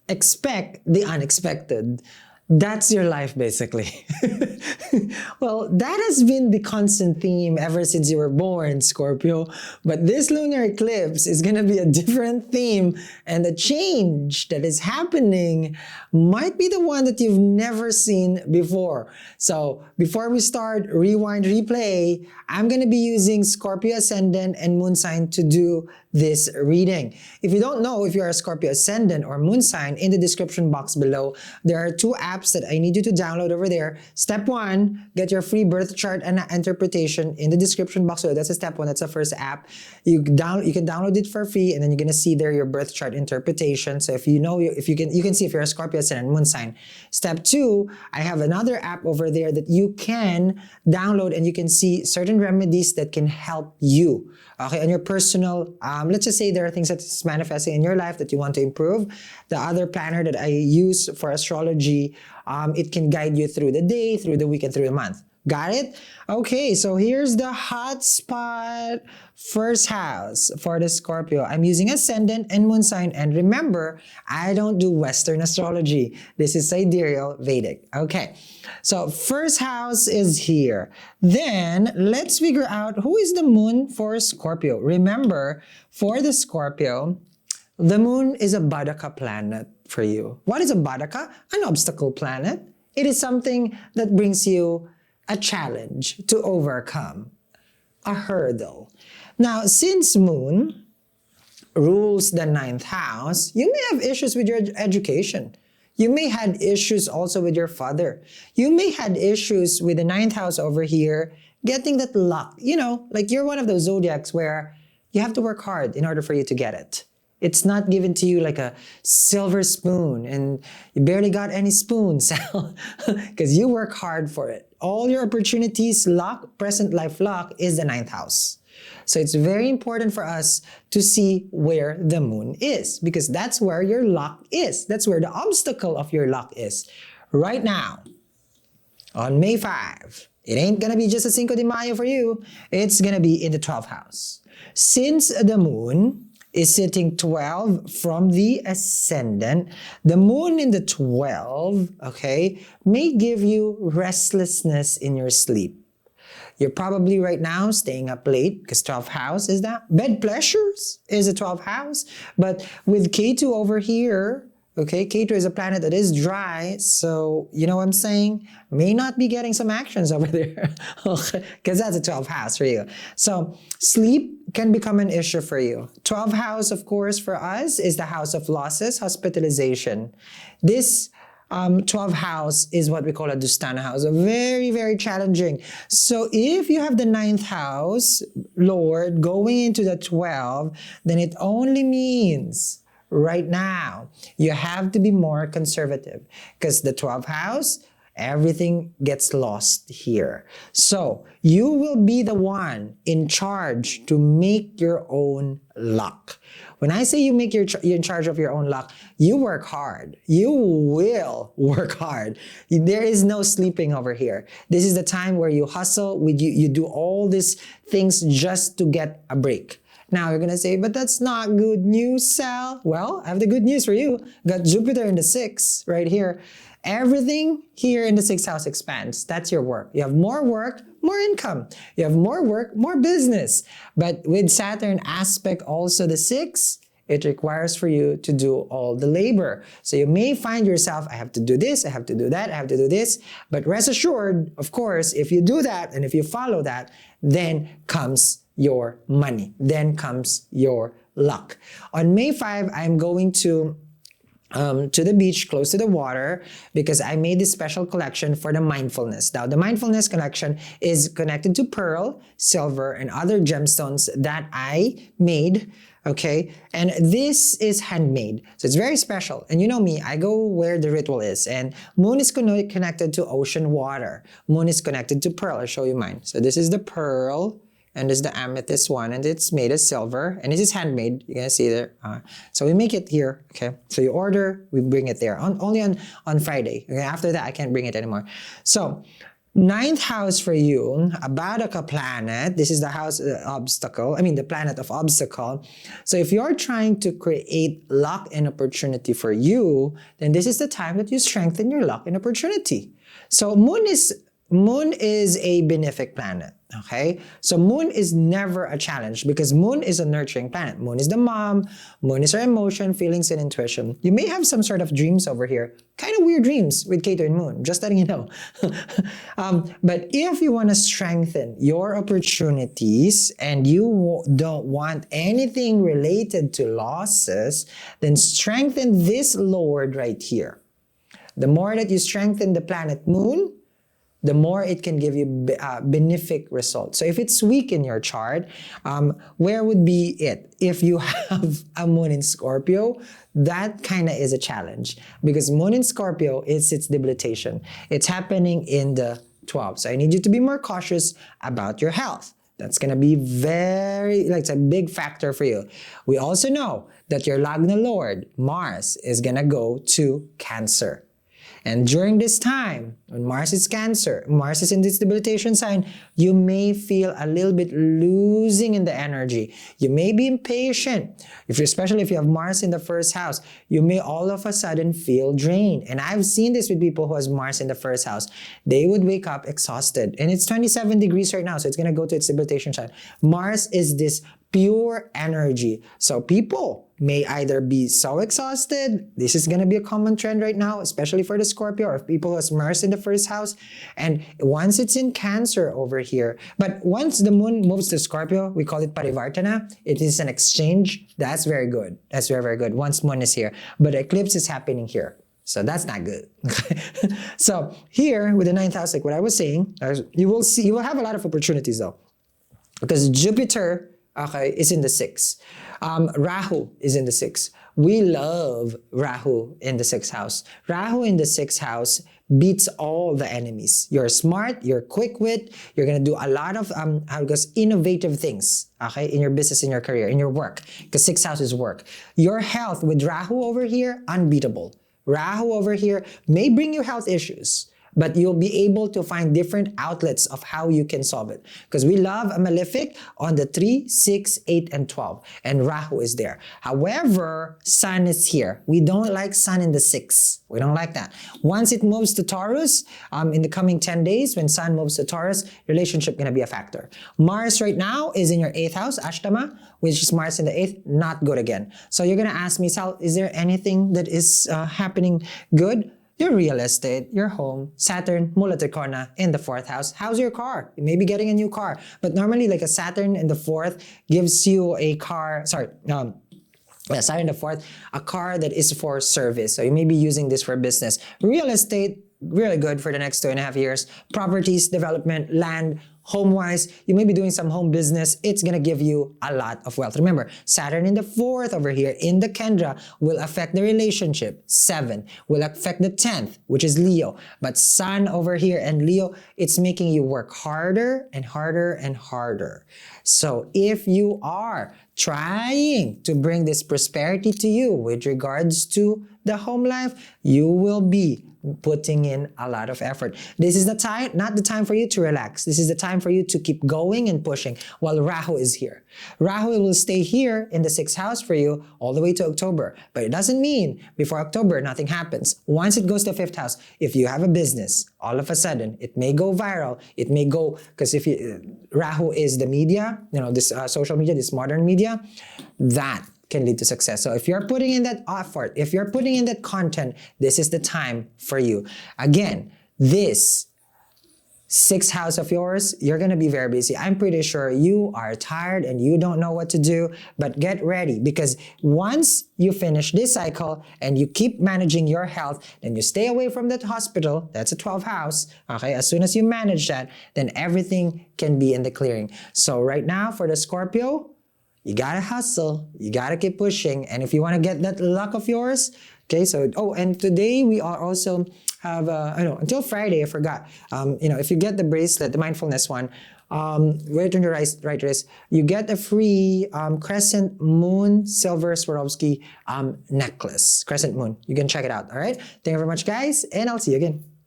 expect the unexpected. That's your life, basically. Well, that has been the constant theme ever since you were born, Scorpio. But this lunar eclipse is going to be a different theme, and the change that is happening might be the one that you've never seen before. So, before we start, rewind, replay, I'm going to be using Scorpio Ascendant and Moon Sign to do this reading. If you don't know if you're a Scorpio Ascendant or Moon Sign, in the description box below, there are two apps that I need you to download over there. Step 1, get your free birth chart and interpretation in the description box. So that's a step 1. That's the first app. You can download it for free, and then you're gonna see there your birth chart interpretation. So if you can see if you're a Scorpio Ascendant Moon Sign. Step 2, I have another app over there that you can download, and you can see certain remedies that can help you. Okay, on your personal, let's just say there are things that's manifesting in your life that you want to improve. The other planner that I use for astrology, it can guide you through the day, through the week, and through the month. Got it? Okay, so here's the hot spot first house for the Scorpio. I'm using Ascendant and Moon Sign, and remember, I don't do Western astrology. This is sidereal Vedic. Okay, so first house is here. Then let's figure out who is the moon for Scorpio. Remember, for the Scorpio, the moon is a Badaka planet for you. What is a Badaka? An obstacle planet. It is something that brings you a challenge to overcome, a hurdle. Now, since moon rules the 9th house, you may have issues with your education. You may had issues also with your father. You may had issues with the 9th house over here, getting that luck. You know, like you're one of those zodiacs where you have to work hard in order for you to get it. It's not given to you like a silver spoon and you barely got any spoons because you work hard for it. All your opportunities, luck, present life luck is the 9th house. So it's very important for us to see where the moon is because that's where your luck is. That's where the obstacle of your luck is. Right now, on May 5, it ain't gonna be just a Cinco de Mayo for you. It's gonna be in the 12th house. Since the moon is sitting 12 from the ascendant, the moon in the 12, okay, may give you restlessness in your sleep. You're probably right now staying up late because 12th house is that. Bed pleasures is a 12th house. But with K2 over here, okay, K2 is a planet that is dry. So, you know what I'm saying? May not be getting some actions over there. Okay, because that's a 12th house for you. So, sleep can become an issue for you. 12th house, of course, for us is the house of losses, hospitalization. This 12th house is what we call a Dustana house. Very, very challenging. So if you have the 9th house, Lord, going into the 12, then it only means right now you have to be more conservative because the 12th house, everything gets lost here. So you will be the one in charge to make your own luck. When I say you're in charge of your own luck, you work hard. You will work hard. There is no sleeping over here. This is the time where you hustle, you do all these things just to get a break. Now you're gonna say, but that's not good news, Sal. Well, I have the good news for you. Got Jupiter in the 6th right here. Everything here in the 6th house expands. That's your work. You have more work, more income. You have more work, more business. But with Saturn aspect also the 6th, it requires for you to do all the labor. So you may find yourself, I have to do this, I have to do that, I have to do this. But rest assured, of course, if you do that and if you follow that, then comes your money. Then comes your luck. On May 5, I'm going to the beach close to the water because I made this special collection for the mindfulness. Now, the mindfulness collection is connected to pearl, silver, and other gemstones that I made. Okay, and this is handmade, so it's very special. And you know me, I go where the ritual is. And moon is connected to ocean water. Moon is connected to pearl. I'll show you mine. So this is the pearl. And this is the amethyst one, and it's made of silver, and it is handmade. You can see there. So we make it here, okay? So you order, we bring it there. Only on Friday. Okay? After that, I can't bring it anymore. So Ninth house for you, a Badaka planet. This is the house obstacle. I mean, the planet of obstacle. So if you're trying to create luck and opportunity for you, then this is the time that you strengthen your luck and opportunity. So Moon is a benefic planet. Okay, so Moon is never a challenge because Moon is a nurturing planet. Moon is the mom. Moon is our emotion, feelings, and intuition. You may have some sort of dreams over here, kind of weird dreams with Ketu and Moon, just letting you know. But if you want to strengthen your opportunities and you don't want anything related to losses, then strengthen this Lord right here. The more that you strengthen the planet Moon, the more it can give you benefic results. So if it's weak in your chart, where would be it? If you have a Moon in Scorpio, that kind of is a challenge because Moon in Scorpio is its debilitation. It's happening in the 12th. So I need you to be more cautious about your health. That's going to be it's a big factor for you. We also know that your Lagna Lord, Mars, is going to go to Cancer. And during this time, when Mars is Cancer, Mars is in this debilitation sign, you may feel a little bit losing in the energy. You may be impatient. Especially if you have Mars in the first house, you may all of a sudden feel drained. And I've seen this with people who has Mars in the first house. They would wake up exhausted. And it's 27 degrees right now, so it's going to go to its debilitation sign. Mars is this pure energy. So people may either be so exhausted. This is going to be a common trend right now, especially for the Scorpio or people who has Mars in the first house. And once it's in Cancer over here, but once the Moon moves to Scorpio, we call it Parivartana. It is an exchange. That's very good. That's very, very good. Once Moon is here, but eclipse is happening here. So that's not good. So here with the 9th house, like what I was saying, you will have a lot of opportunities though, because Jupiter, okay, is in the 6th. Rahu is in the 6th. We love Rahu in the 6th house. Rahu in the 6th house beats all the enemies. You're smart, you're quick-wit, you're going to do a lot of innovative things, okay, in your business, in your career, in your work, because 6th house is work. Your health with Rahu over here, unbeatable. Rahu over here may bring you health issues, but you'll be able to find different outlets of how you can solve it. Because we love a malefic on the 3, 6, 8, and 12. And Rahu is there. However, Sun is here. We don't like Sun in the 6. We don't like that. Once it moves to Taurus, in the coming 10 days, when Sun moves to Taurus, relationship going to be a factor. Mars right now is in your 8th house, Ashtama, which is Mars in the 8th, not good again. So you're going to ask me, Sal, is there anything that is happening good? Your real estate, your home, Saturn, Mula Trikona in the 4th house. How's your car? You may be getting a new car. But normally like a Saturn in the 4th gives you a car, Saturn in the 4th, a car that is for service. So you may be using this for business. Real estate, really good for the next 2.5 years. Properties, development, land, home-wise, you may be doing some home business. It's going to give you a lot of wealth. Remember, Saturn in the 4th over here in the Kendra will affect the relationship. 7 will affect the 10th, which is Leo. But Sun over here and Leo, it's making you work harder and harder and harder. So if you are trying to bring this prosperity to you with regards to the home life, you will be putting in a lot of effort. This is the time, not the time for you to relax. This is the time for you to keep going and pushing while Rahu is here. Rahu will stay here in the 6th house for you all the way to October. But it doesn't mean before October, nothing happens. Once it goes to 5th house, if you have a business, all of a sudden, it may go viral. It may go, because if Rahu is the media, this social media, this modern media, that can lead to success. So if you're putting in that effort, if you're putting in that content, this is the time for you. Again, this 6th house of yours, you're going to be very busy. I'm pretty sure you are tired and you don't know what to do, but get ready, because once you finish this cycle and you keep managing your health, then you stay away from that hospital. That's a 12th house. Okay. As soon as you manage that, then everything can be in the clearing. So right now for the Scorpio, you gotta hustle, you gotta keep pushing. And if you wanna get that luck of yours, okay, so, and today we are also have, until Friday, I forgot. If you get the bracelet, the mindfulness one, right on your right wrist, you get a free Crescent Moon Silver Swarovski necklace. Crescent Moon. You can check it out, all right? Thank you very much, guys, and I'll see you again.